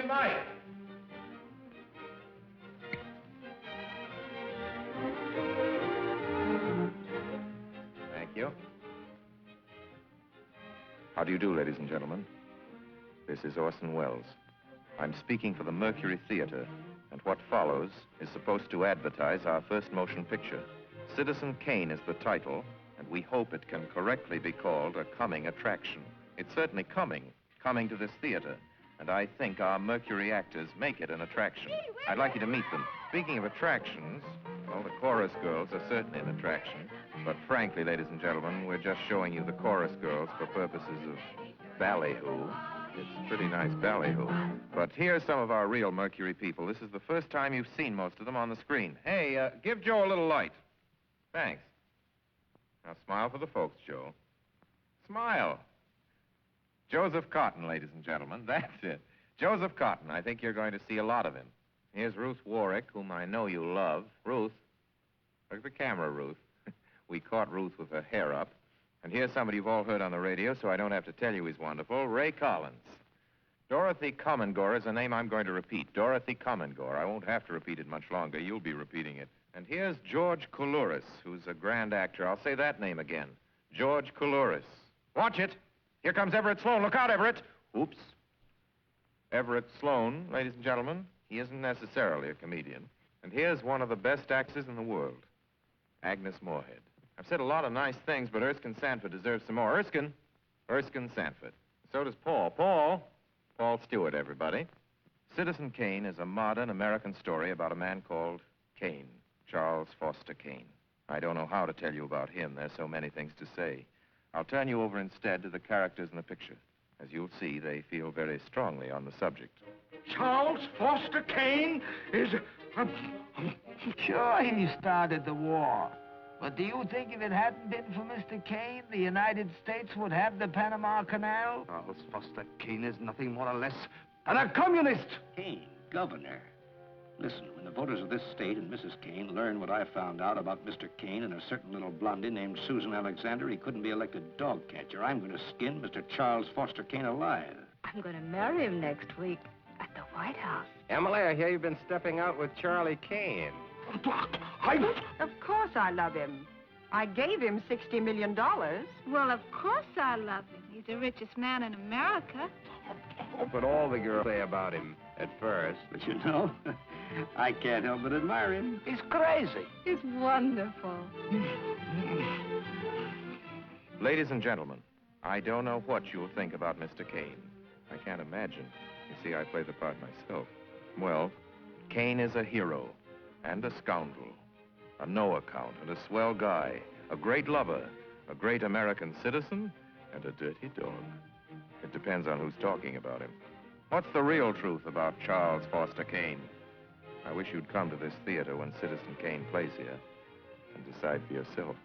Mike. Thank you. How do you do, ladies and gentlemen? This is Orson Welles. I'm speaking for the Mercury Theater, and what follows is supposed to advertise our first motion picture. Citizen Kane is the title, and we hope it can correctly be called a coming attraction. It's certainly coming to this theater, and I think our Mercury actors make it an attraction. I'd like you to meet them. Speaking of attractions, well, the chorus girls are certainly an attraction, but frankly, ladies and gentlemen, we're just showing you the chorus girls for purposes of ballyhoo. It's pretty nice ballyhoo. But here's some of our real Mercury people. This is the first time you've seen most of them on the screen. Hey, give Joe a little light. Thanks. Now smile for the folks, Joe. Smile. Joseph Cotton, ladies and gentlemen. That's it. Joseph Cotton. I think you're going to see a lot of him. Here's Ruth Warwick, whom I know you love. Ruth. Look at the camera, Ruth. We caught Ruth with her hair up. And here's somebody you've all heard on the radio, so I don't have to tell you he's wonderful. Ray Collins. Dorothy Commongore is a name I'm going to repeat. Dorothy Commongore. I won't have to repeat it much longer. You'll be repeating it. And here's George Coulouris, who's a grand actor. I'll say that name again. George Coulouris. Watch it. Here comes Everett Sloane. Look out, Everett. Oops. Everett Sloane, ladies and gentlemen, he isn't necessarily a comedian. And here's one of the best actors in the world, Agnes Moorehead. I've said a lot of nice things, but Erskine Sanford deserves some more. Erskine Sanford. So does Paul. Paul Stewart, everybody. Citizen Kane is a modern American story about a man called Kane, Charles Foster Kane. I don't know how to tell you about him. There's so many things to say. I'll turn you over instead to the characters in the picture. As you'll see, they feel very strongly on the subject. Charles Foster Kane is... Sure, he started the war. But do you think if it hadn't been for Mr. Kane, the United States would have the Panama Canal? Charles Foster Kane is nothing more or less than a communist. Kane, governor. Listen, when the voters of this state and Mrs. Kane learn what I found out about Mr. Kane and a certain little blondie named Susan Alexander, he couldn't be elected dog catcher. I'm going to skin Mr. Charles Foster Kane alive. I'm going to marry him next week at the White House. Emily, I hear you've been stepping out with Charlie Kane. Of course I love him. I gave him $60 million. Well, of course I love him. He's the richest man in America. But all the girls say about him at first. But you know, I can't help but admire him. He's crazy. He's wonderful. Ladies and gentlemen, I don't know what you'll think about Mr. Kane. I can't imagine. You see, I play the part myself. Well, Kane is a hero and a scoundrel, a no-account and a swell guy, a great lover, a great American citizen, and a dirty dog. It depends on who's talking about him. What's the real truth about Charles Foster Kane? I wish you'd come to this theater when Citizen Kane plays here and decide for yourself.